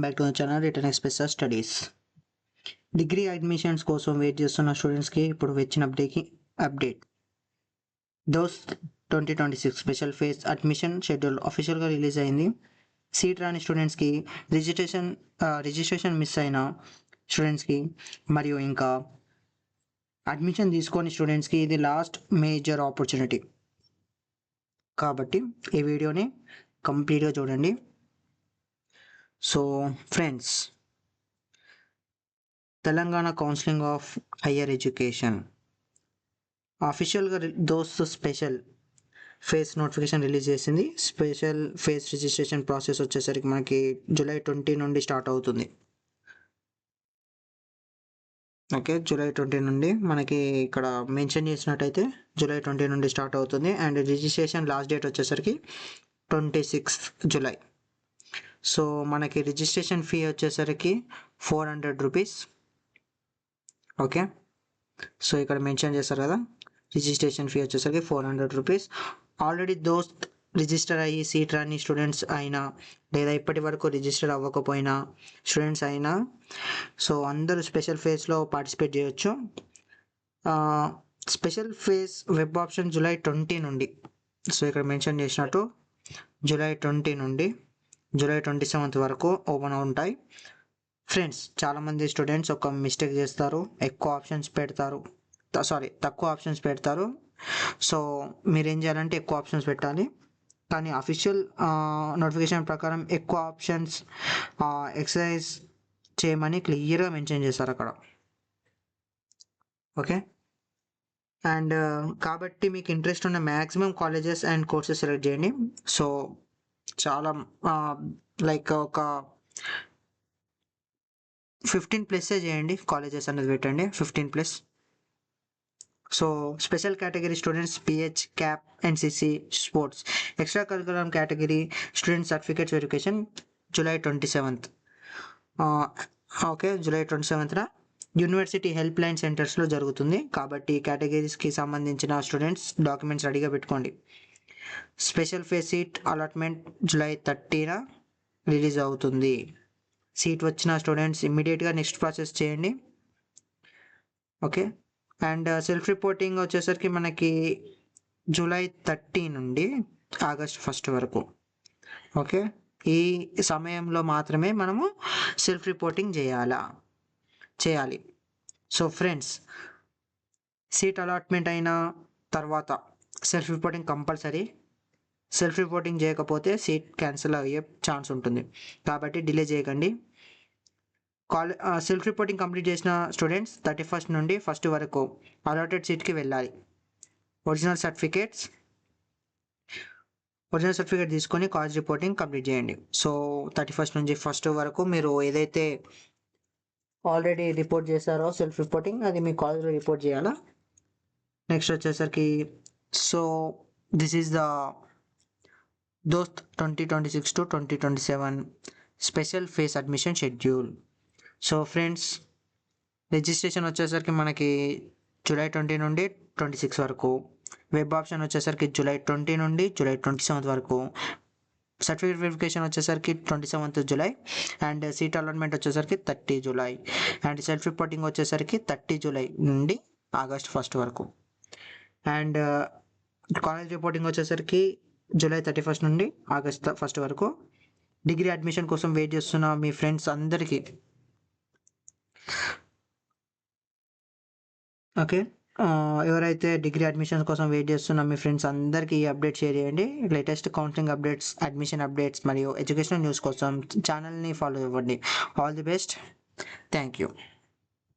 Back to the channel return express studies. Degree admissions కోసం wait చేస్తున్న స్టూడెంట్స్కి ఇప్పుడు వచ్చిన అప్డేట్. దోస్త్ 2026 స్పెషల్ ఫేజ్ అడ్మిషన్ షెడ్యూల్ అఫీషియల్గా రిలీజ్ అయింది. సీట్ రాని స్టూడెంట్స్కి రిజిస్ట్రేషన్ మిస్ అయిన స్టూడెంట్స్కి మరియు ఇంకా అడ్మిషన్ తీసుకొని స్టూడెంట్స్కి ఇది లాస్ట్ మేజర్ ఆపర్చునిటీ. కాబట్టి ఈ వీడియోని కంప్లీట్గా చూడండి. So friends, Telangana counselling of higher education అఫీషియల్గా దోస్త్ స్పెషల్ ఫేజ్ నోటిఫికేషన్ రిలీజ్ చేసింది. స్పెషల్ ఫేజ్ రిజిస్ట్రేషన్ ప్రాసెస్ వచ్చేసరికి మనకి జూలై 20 నుండి స్టార్ట్ అవుతుంది. ఓకే, జూలై 20 నుండి మనకి ఇక్కడ మెన్షన్ చేసినట్టయితే జూలై 20 నుండి స్టార్ట్ అవుతుంది. అండ్ రిజిస్ట్రేషన్ లాస్ట్ డేట్ వచ్చేసరికి 26 జూలై. సో మనకి రిజిస్ట్రేషన్ ఫీ వచ్చేసరికి 400 రూపీస్. ఓకే, సో ఇక్కడ మెన్షన్ చేస్తారు కదా, రిజిస్ట్రేషన్ ఫీ వచ్చేసరికి 400 రూపీస్. ఆల్రెడీ దోస్త్ రిజిస్టర్ అయ్యి సీట్ రాని స్టూడెంట్స్ అయినా లేదా ఇప్పటి వరకు రిజిస్టర్ అవ్వకపోయినా స్టూడెంట్స్ అయినా సో అందరూ స్పెషల్ ఫేజ్లో పార్టిసిపేట్ చేయొచ్చు. Special phase web option July 20 నుండి, సో ఇక్కడ మెన్షన్ చేసినట్టు జూలై 20 నుండి జూలై 27 వరకు ఓపెన్ ఉంటాయి. ఫ్రెండ్స్, చాలామంది స్టూడెంట్స్ ఒక మిస్టేక్ చేస్తారు, తక్కువ ఆప్షన్స్ పెడతారు. సో మీరేం చేయాలంటే ఎక్కువ ఆప్షన్స్ పెట్టాలి. కానీ అఫీషియల్ నోటిఫికేషన్ ప్రకారం ఎక్కువ ఆప్షన్స్ ఎక్సర్సైజ్ చేయమని క్లియర్గా మెన్షన్ చేస్తారు అక్కడ. ఓకే, అండ్ కాబట్టి మీకు ఇంట్రెస్ట్ ఉన్న maximum colleges and courses select చేయండి. సో చాలా లైక్ ఒక 15+ చేయండి, కాలేజెస్ అనేది పెట్టండి 15+. So special category students PH, CAP, NCC, sports. Extra curriculum category student certificates verification July 27. Okay, July 27న యూనివర్సిటీ హెల్ప్ లైన్ సెంటర్స్లో జరుగుతుంది. కాబట్టి కేటగిరీస్కి సంబంధించిన స్టూడెంట్స్ డాక్యుమెంట్స్ రెడీగా పెట్టుకోండి. Special phase seat allotment July 30న రిలీజ్ అవుతుంది. సీట్ వచ్చిన స్టూడెంట్స్ ఇమ్మీడియట్గా నెక్స్ట్ ప్రాసెస్ చేయండి. ఓకే, అండ్ సెల్ఫ్ రిపోర్టింగ్ వచ్చేసరికి మనకి జూలై 30 నుండి ఆగస్ట్ 1 వరకు. ఓకే, ఈ సమయంలో మాత్రమే మనము సెల్ఫ్ రిపోర్టింగ్ చేయాలి. సో ఫ్రెండ్స్, సీట్ అలాట్మెంట్ అయిన తర్వాత self reporting compulsory. Self reporting చేయకపోతే సీట్ క్యాన్సిల్ అయ్యే ఛాన్స్ ఉంటుంది. కాబట్టి డిలే చేయకండి. సెల్ఫ్ రిపోర్టింగ్ కంప్లీట్ చేసిన స్టూడెంట్స్ 31 నుండి 1 వరకు అలాటెడ్ సీట్కి వెళ్ళాలి. ఒరిజినల్ సర్టిఫికేట్ తీసుకొని కాలేజ్ రిపోర్టింగ్ కంప్లీట్ చేయండి. సో 31 నుంచి 1 వరకు మీరు ఏదైతే ఆల్రెడీ రిపోర్ట్ చేశారో సెల్ఫ్ రిపోర్టింగ్, అది మీ కాలేజ్లో రిపోర్ట్ చేయాలా. నెక్స్ట్ వచ్చేసరికి సో దిస్ ఈజ్ ద దోస్త్ 2026 to 2027 special phase admission schedule. So friends, registration వచ్చేసరికి మనకి జూలై 20 నుండి 26 వరకు. వెబ్ ఆప్షన్ వచ్చేసరికి జూలై 20 నుండి జూలై 27 వరకు. సర్టిఫికేట్ వెరిఫికేషన్ వచ్చేసరికి 27 జూలై. అండ్ సీట్ అలాట్మెంట్ వచ్చేసరికి 30 జూలై. అండ్ సెల్ఫ్ రిపోర్టింగ్ వచ్చేసరికి 30 జూలై నుండి ఆగస్ట్ 1 వరకు. అండ్ కాలేజ్ రిపోర్టింగ్ వచ్చేసరికి జూలై 31 నుండి ఆగస్ట్ 1 వరకు. డిగ్రీ అడ్మిషన్ కోసం వెయిట్ చేస్తున్న మీ ఫ్రెండ్స్ అందరికీ ఓకే, ఎవరైతే డిగ్రీ అడ్మిషన్స్ కోసం వెయిట్ చేస్తున్న మీ ఫ్రెండ్స్ అందరికీ ఈ అప్డేట్ షేర్ చేయండి. Latest counselling updates, admission updates మరియు ఎడ్యుకేషనల్ న్యూస్ కోసం ఛానల్ని ఫాలో అవ్వండి. All the best. Thank you.